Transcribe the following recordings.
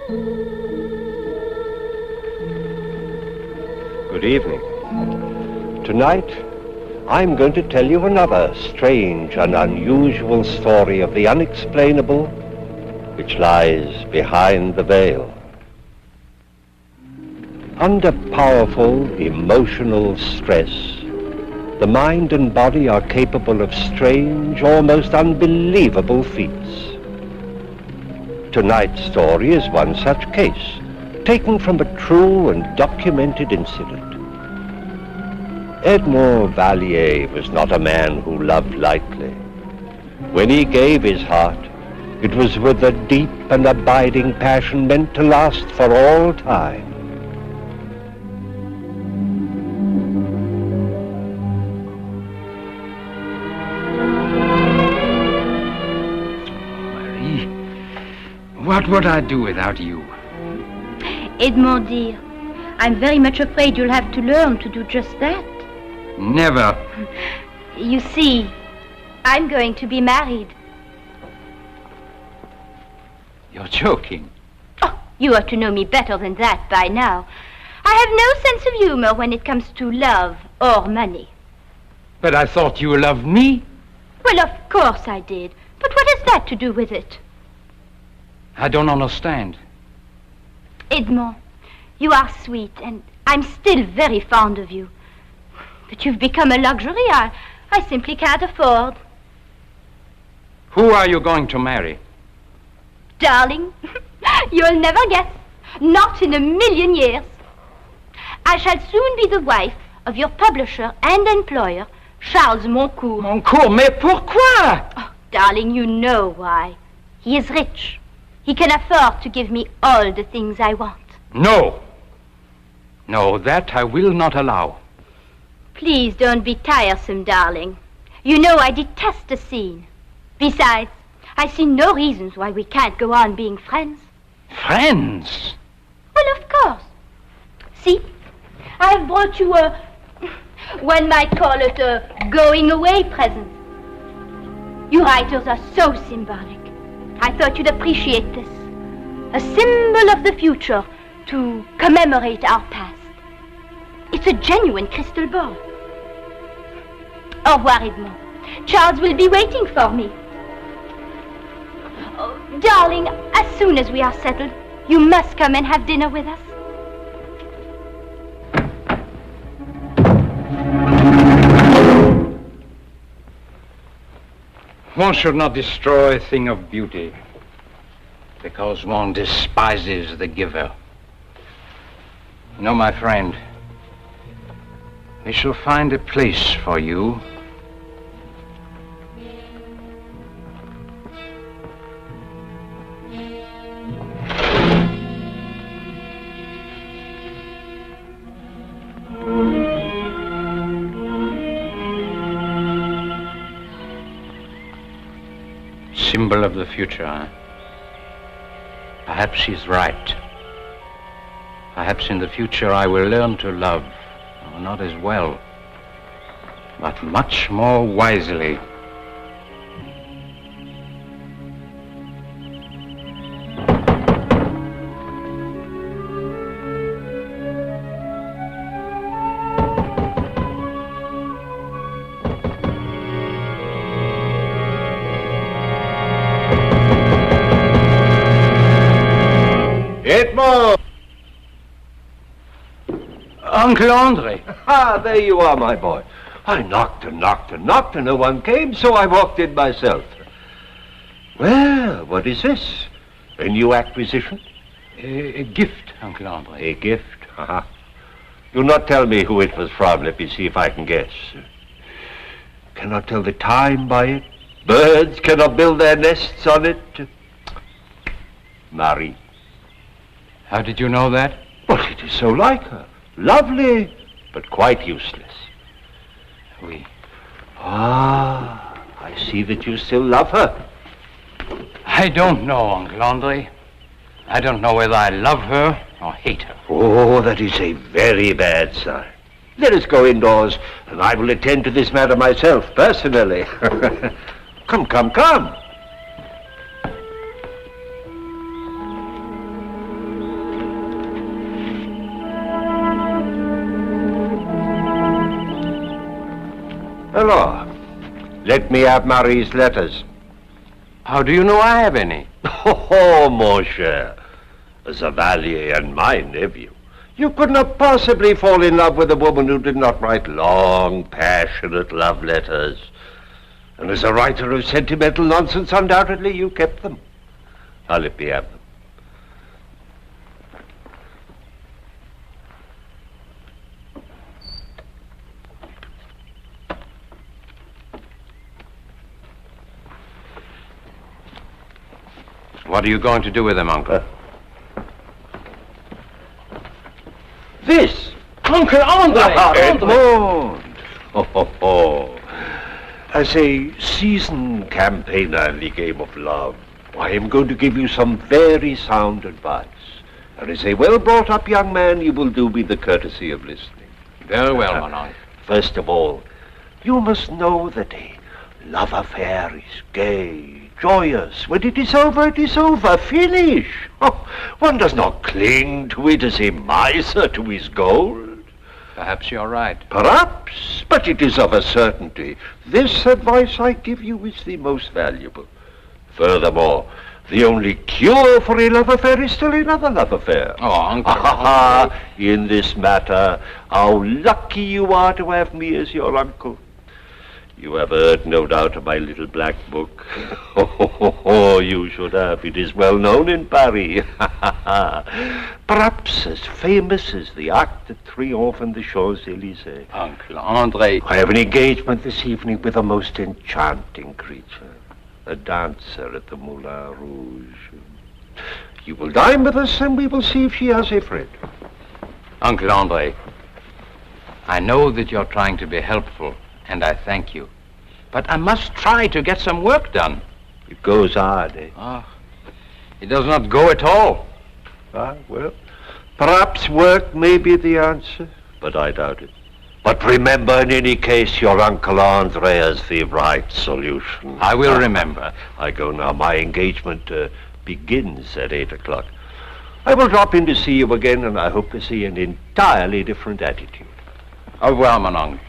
Good evening. Tonight, I'm going to tell you another strange and unusual story of the unexplainable which lies behind the veil. Under powerful emotional stress, the mind and body are capable of strange, almost unbelievable feats. Tonight's story is one such case, taken from a true and documented incident. Edmond Vallier was not a man who loved lightly. When he gave his heart, it was with a deep and abiding passion meant to last for all time. Marie, what would I do without you? Edmond, dear, I'm very much afraid you'll have to learn to do just that. Never. You see, I'm going to be married. You're joking. Oh, you ought to know me better than that by now. I have no sense of humor when it comes to love or money. But I thought you loved me. Well, of course I did. But what has that to do with it? I don't understand. Edmond, you are sweet, and I'm still very fond of you. But you've become a luxury I simply can't afford. Who are you going to marry? Darling, you'll never guess. Not in a million years. I shall soon be the wife of your publisher and employer, Charles Moncourt. Moncourt, mais pourquoi? Oh, darling, you know why. He is rich. He can afford to give me all the things I want. No. No, that I will not allow. Please don't be tiresome, darling. You know I detest a scene. Besides, I see no reasons why we can't go on being friends. Friends? Well, of course. See, I have brought you one might call it a going-away present. You writers are so symbolic. I thought you'd appreciate this. A symbol of the future to commemorate our past. It's a genuine crystal ball. Au revoir, Edmond. Charles will be waiting for me. Oh, darling, as soon as we are settled, you must come and have dinner with us. One should not destroy a thing of beauty because one despises the giver. You know, my friend, we shall find a place for you. Symbol of the future, huh? Perhaps she's right. Perhaps in the future I will learn to love, not as well, but much more wisely. Edmond! Uncle Andre! Ah, there you are, my boy. I knocked and knocked and knocked and no one came, so I walked in myself. Well, what is this? A new acquisition? A gift, Uncle Andre. A gift? Haha. Do not tell me who it was from. Let me see if I can guess. Cannot tell the time by it. Birds cannot build their nests on it. Marie. How did you know that? Well, it is so like her. Lovely, but quite useless. Oui. Ah, I see that you still love her. I don't know, Uncle Andre. I don't know whether I love her or hate her. Oh, that is a very bad sign. Let us go indoors, and I will attend to this matter myself, personally. Come, come, come. Let me have Marie's letters. How do you know I have any? Oh, mon cher. Zavalier and my nephew. You could not possibly fall in love with a woman who did not write long, passionate love letters. And as a writer of sentimental nonsense, undoubtedly you kept them. Now let me have them. What are you going to do with them, Uncle? This! Uncle Andre! Edmond! As a seasoned campaigner in the game of love, I am going to give you some very sound advice. And as a well-brought-up young man, you will do me the courtesy of listening. Very well, mon oncle. First of all, you must know that a love affair is gay, joyous. When it is over, finish. Oh, one does not cling to it as a miser to his gold. Perhaps you're right. Perhaps, but it is of a certainty. This advice I give you is the most valuable. Furthermore, the only cure for a love affair is still another love affair. Oh, Uncle. In this matter, how lucky you are to have me as your uncle. You have heard, no doubt, of my little black book. Oh, you should have. It is well known in Paris. Perhaps as famous as the Arc de Triomphe and the Champs-Élysées. Uncle Andre. I have an engagement this evening with a most enchanting creature. A dancer at the Moulin Rouge. You will dine with us and we will see if she has a friend. Uncle Andre, I know that you're trying to be helpful, and I thank you. But I must try to get some work done. It goes hard, eh? It does not go at all. Well, perhaps work may be the answer, but I doubt it. But remember, in any case, your Uncle Andre has the right solution. I will remember. I go now. My engagement begins at 8 o'clock. I will drop in to see you again, and I hope to see an entirely different attitude. Au revoir, mon oncle.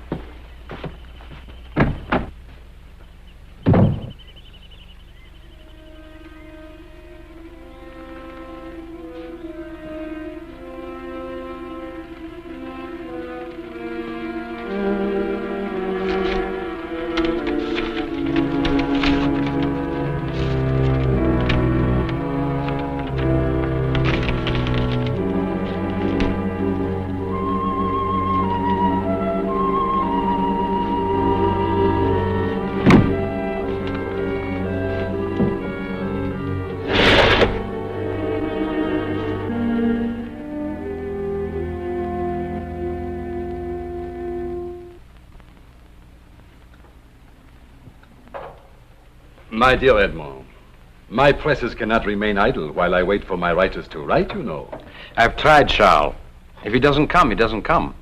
My dear Edmond, my presses cannot remain idle while I wait for my writers to write, you know. I've tried, Charles. If he doesn't come, he doesn't come.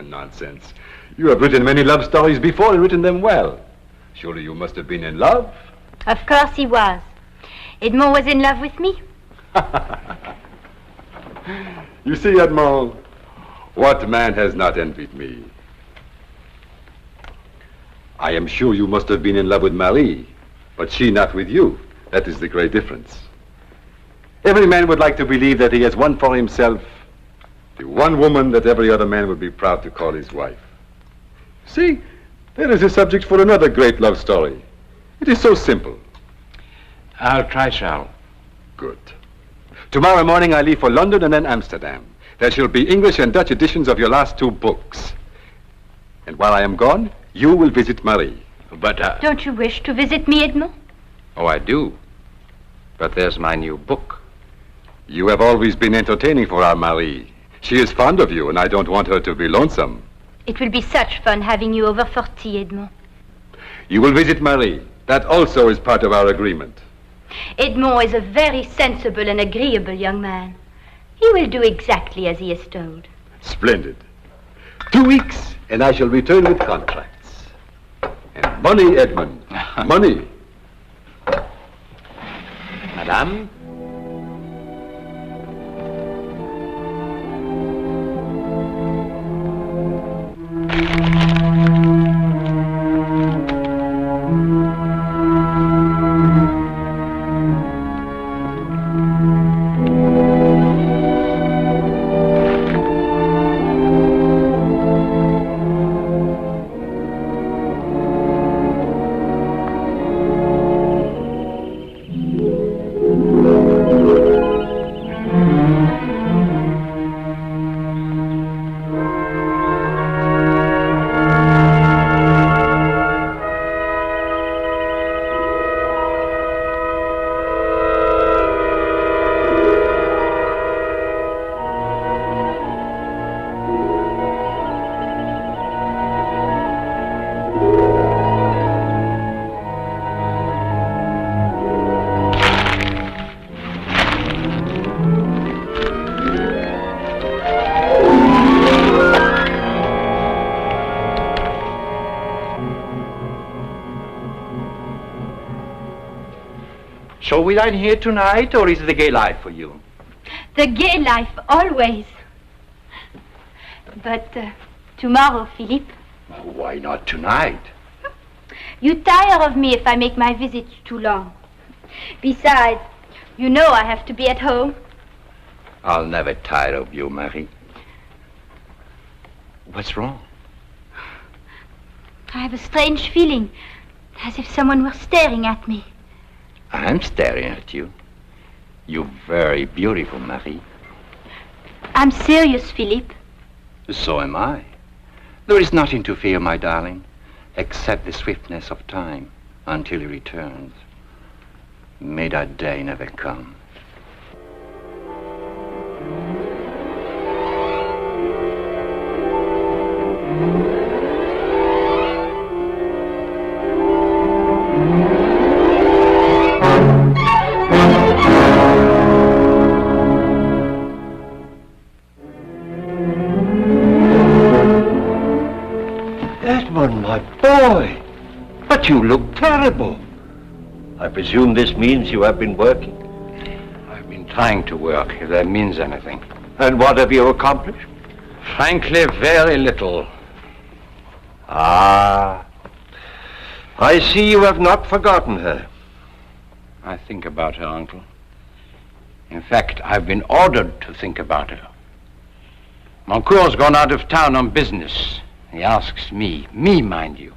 Nonsense. You have written many love stories before and written them well. Surely you must have been in love? Of course he was. Edmond was in love with me. You see, Edmond, what man has not envied me? I am sure you must have been in love with Marie, but she not with you. That is the great difference. Every man would like to believe that he has won for himself the one woman that every other man would be proud to call his wife. See, there is a subject for another great love story. It is so simple. I'll try, Charles. Good. Tomorrow morning I leave for London and then Amsterdam. There shall be English and Dutch editions of your last two books. And while I am gone, you will visit Marie. But, Don't you wish to visit me, Edmond? Oh, I do. But there's my new book. You have always been entertaining for our Marie. She is fond of you, and I don't want her to be lonesome. It will be such fun having you over for tea, Edmond. You will visit Marie. That also is part of our agreement. Edmond is a very sensible and agreeable young man. He will do exactly as he is told. Splendid. 2 weeks, and I shall return with contracts. And money, Edmund. Money. Madame? So we dine here tonight, or is it the gay life for you? The gay life, always. But tomorrow, Philippe. Why not tonight? You tire of me if I make my visits too long. Besides, you know I have to be at home. I'll never tire of you, Marie. What's wrong? I have a strange feeling, as if someone were staring at me. I'm staring at you. You're very beautiful, Marie. I'm serious, Philippe. So am I. There is nothing to fear, my darling, except the swiftness of time until he returns. May that day never come. Edmund, my boy! But you look terrible. I presume this means you have been working? I've been trying to work, if that means anything. And what have you accomplished? Frankly, very little. Ah, I see you have not forgotten her. I think about her, Uncle. In fact, I've been ordered to think about her. Moncourt's gone out of town on business. He asks me, mind you,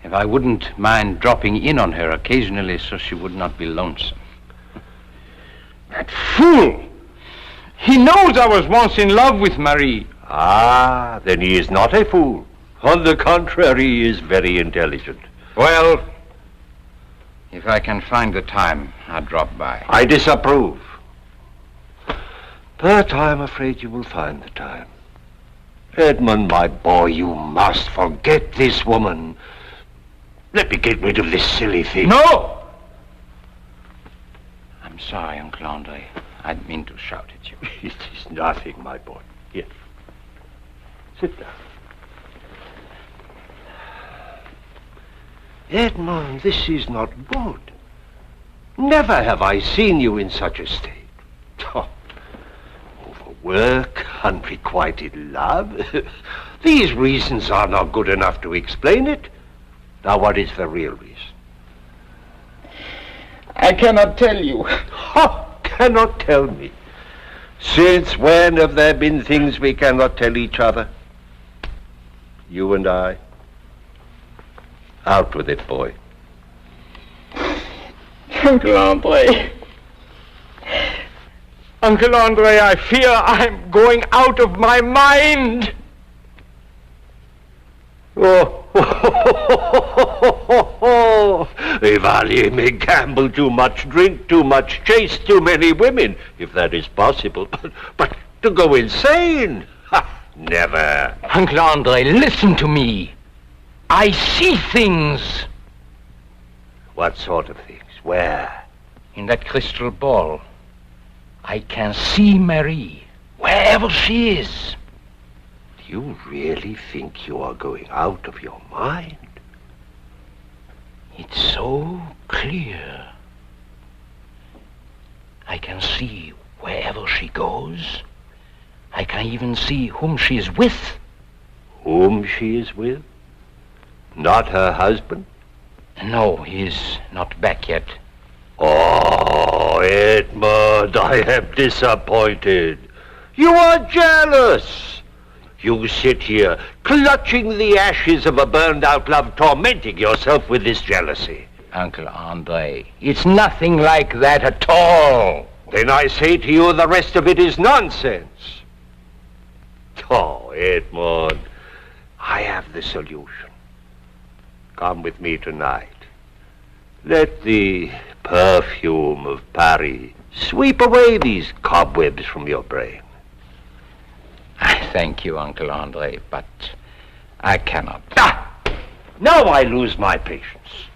if I wouldn't mind dropping in on her occasionally so she would not be lonesome. That fool! He knows I was once in love with Marie. Ah, then he is not a fool. On the contrary, he is very intelligent. Well, if I can find the time, I'll drop by. I disapprove. But I'm afraid you will find the time. Edmund, my boy, you must forget this woman. Let me get rid of this silly thing. No! I'm sorry, Uncle Andre. I didn't mean to shout at you. It is nothing, my boy. Here. Sit down. Edmund, this is not good. Never have I seen you in such a state. Oh, overwork, unrequited love. These reasons are not good enough to explain it. Now, what is the real reason? I cannot tell you. Oh, cannot tell me. Since when have there been things we cannot tell each other? You and I. Out with it, boy. Uncle Andre. Uncle Andre, I fear I'm going out of my mind. Oh, Evalier may gamble too much, drink too much, chase too many women, if that is possible. But to go insane? Ha, never. Uncle Andre, listen to me. I see things. What sort of things? Where? In that crystal ball. I can see Marie, wherever she is. Do you really think you are going out of your mind? It's so clear. I can see wherever she goes. I can even see whom she is with. Whom she is with? Not her husband? No, he's not back yet. Oh, Edmund, I am disappointed. You are jealous. You sit here, clutching the ashes of a burned-out love, tormenting yourself with this jealousy. Uncle Andre, it's nothing like that at all. Then I say to you, the rest of it is nonsense. Oh, Edmund, I have the solution. Come with me tonight. Let the perfume of Paris sweep away these cobwebs from your brain. I thank you, Uncle Andre, but I cannot. Ah! Now I lose my patience.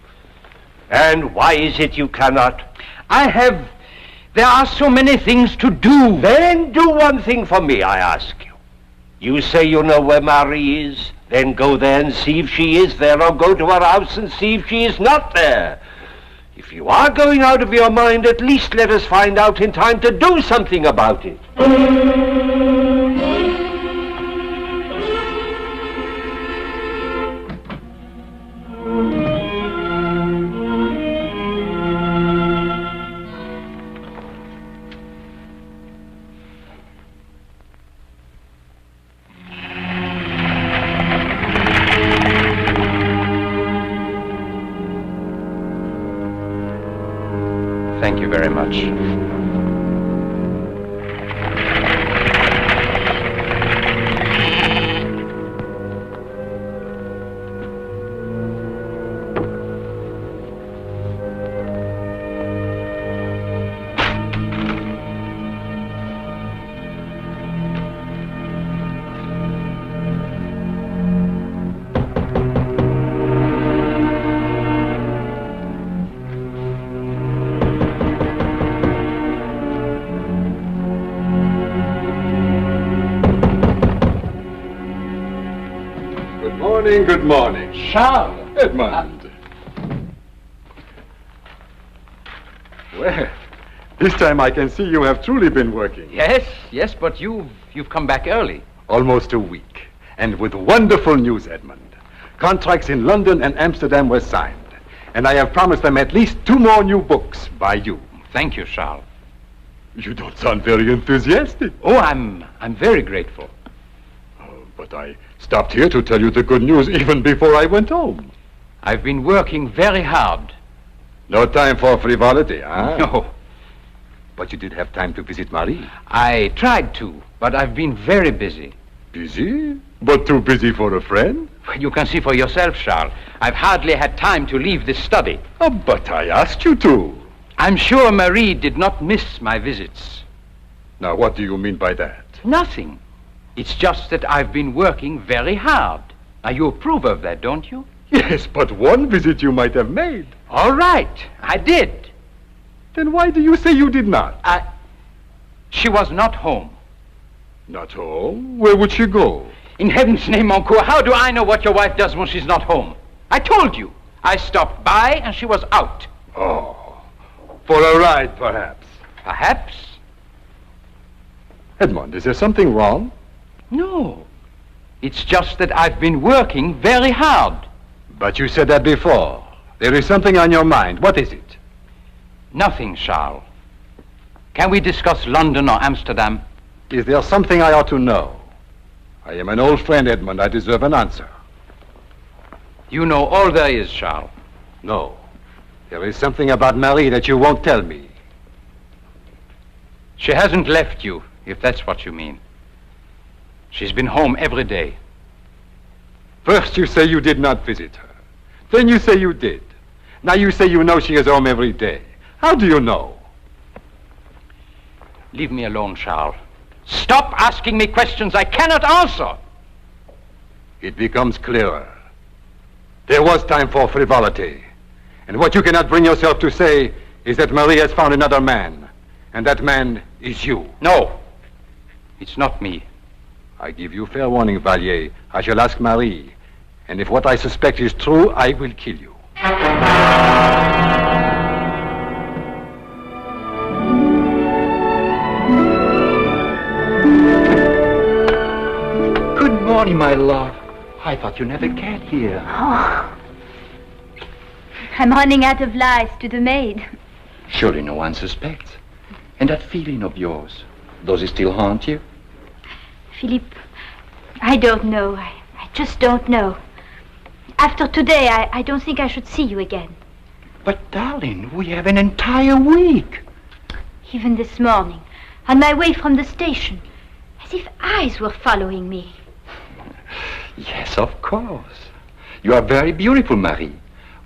And why is it you cannot? There are so many things to do. Then do one thing for me, I ask you. You say you know where Marie is, then go there and see if she is there, or go to her house and see if she is not there. If If you are going out of your mind, at least let us find out in time to do something about it. Thank you very much. Good morning. Charles! Edmond. Well, this time I can see you have truly been working. Yes, but you've come back early. Almost a week. And with wonderful news, Edmond. Contracts in London and Amsterdam were signed. And I have promised them at least 2 more new books by you. Thank you, Charles. You don't sound very enthusiastic. Oh, I'm very grateful. But I stopped here to tell you the good news even before I went home. I've been working very hard. No time for frivolity, huh? No. But you did have time to visit Marie. I tried to, but I've been very busy. Busy? But too busy for a friend? Well, you can see for yourself, Charles. I've hardly had time to leave this study. Oh, but I asked you to. I'm sure Marie did not miss my visits. Now, what do you mean by that? Nothing. It's just that I've been working very hard. Now, you approve of that, don't you? Yes, but one visit you might have made. All right, I did. Then why do you say you did not? She was not home. Not home? Where would she go? In heaven's name, mon coeur, how do I know what your wife does when she's not home? I told you. I stopped by and she was out. Oh, for a ride, perhaps. Perhaps? Edmond, is there something wrong? No. It's just that I've been working very hard. But you said that before. There is something on your mind. What is it? Nothing, Charles. Can we discuss London or Amsterdam? Is there something I ought to know? I am an old friend, Edmond. I deserve an answer. You know all there is, Charles. No. There is something about Marie that you won't tell me. She hasn't left you, if that's what you mean. She's been home every day. First you say you did not visit her. Then you say you did. Now you say you know she is home every day. How do you know? Leave me alone, Charles. Stop asking me questions I cannot answer. It becomes clearer. There was time for frivolity. And what you cannot bring yourself to say is that Marie has found another man. And that man is you. No. It's not me. I give you fair warning, Vallier. I shall ask Marie. And if what I suspect is true, I will kill you. Good morning, my love. I thought you never cared here. Oh. I'm running out of lies to the maid. Surely no one suspects. And that feeling of yours, does it still haunt you? Philippe, I don't know. I just don't know. After today, I don't think I should see you again. But, darling, we have an entire week. Even this morning, on my way from the station, as if eyes were following me. Yes, of course. You are very beautiful, Marie.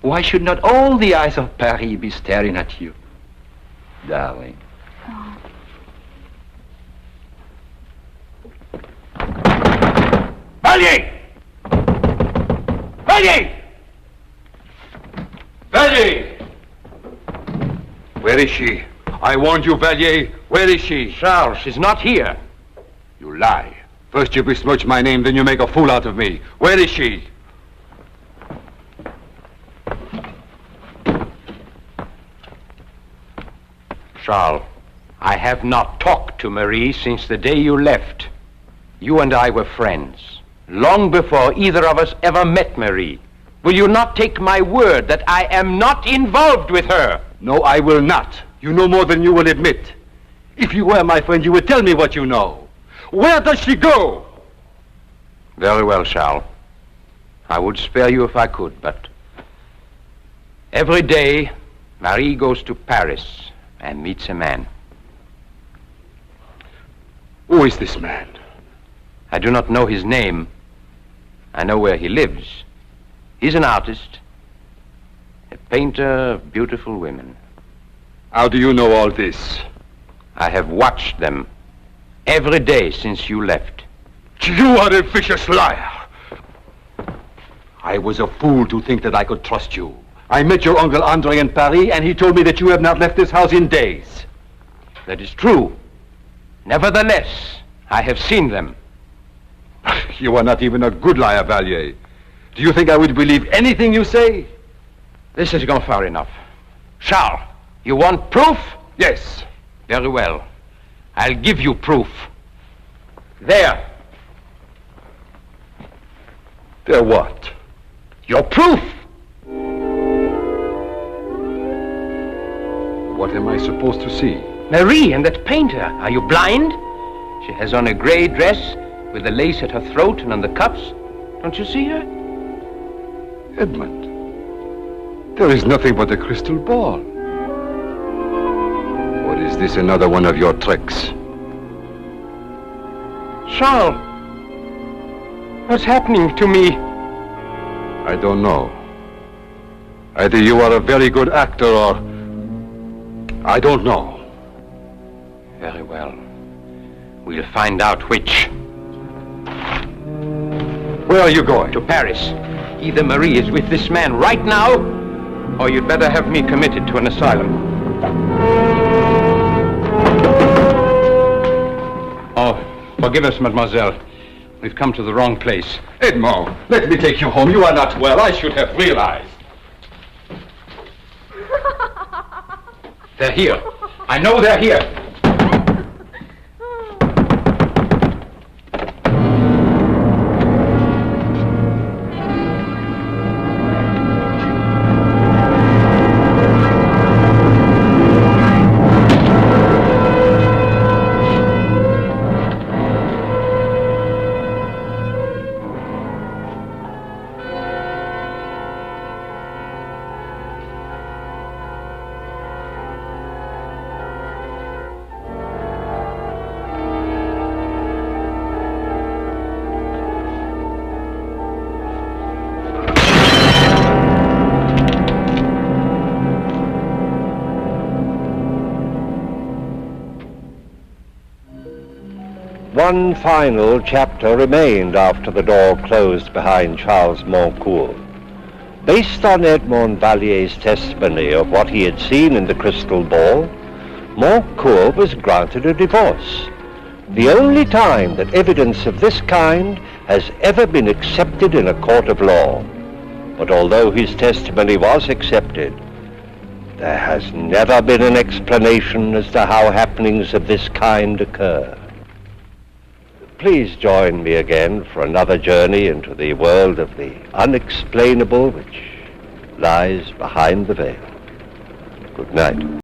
Why should not all the eyes of Paris be staring at you? Darling. Oh. Vallier! Vallier! Vallier! Where is she? I warned you, Vallier. Where is she? Charles, she's not here. You lie. First you besmirch my name, then you make a fool out of me. Where is she? Charles, I have not talked to Marie since the day you left. You and I were friends, long before either of us ever met Marie. Will you not take my word that I am not involved with her? No, I will not. You know more than you will admit. If you were my friend, you would tell me what you know. Where does she go? Very well, Charles. I would spare you if I could, but every day Marie goes to Paris and meets a man. Who is this man? I do not know his name. I know where he lives. He's an artist, a painter of beautiful women. How do you know all this? I have watched them every day since you left. You are a vicious liar. I was a fool to think that I could trust you. I met your Uncle Andre in Paris, and he told me that you have not left this house in days. That is true. Nevertheless, I have seen them. You are not even a good liar, Vallier. Do you think I would believe anything you say? This has gone far enough. Charles, you want proof? Yes. Very well. I'll give you proof. There. There what? Your proof! What am I supposed to see? Marie and that painter. Are you blind? She has on a gray dress with the lace at her throat and on the cuffs. Don't you see her? Edmund, there is nothing but a crystal ball. Or is this another one of your tricks? Charles, what's happening to me? I don't know. Either you are a very good actor or... I don't know. Very well. We'll find out which. Where are you going? To Paris. Either Marie is with this man right now, or you'd better have me committed to an asylum. Oh, forgive us, mademoiselle. We've come to the wrong place. Edmond, let me take you home. You are not well. I should have realized. They're here. I know they're here. One final chapter remained after the door closed behind Charles Moncourt. Based on Edmond Vallier's testimony of what he had seen in the crystal ball, Moncourt was granted a divorce, the only time that evidence of this kind has ever been accepted in a court of law. But although his testimony was accepted, there has never been an explanation as to how happenings of this kind occur. Please join me again for another journey into the world of the unexplainable which lies behind the veil. Good night.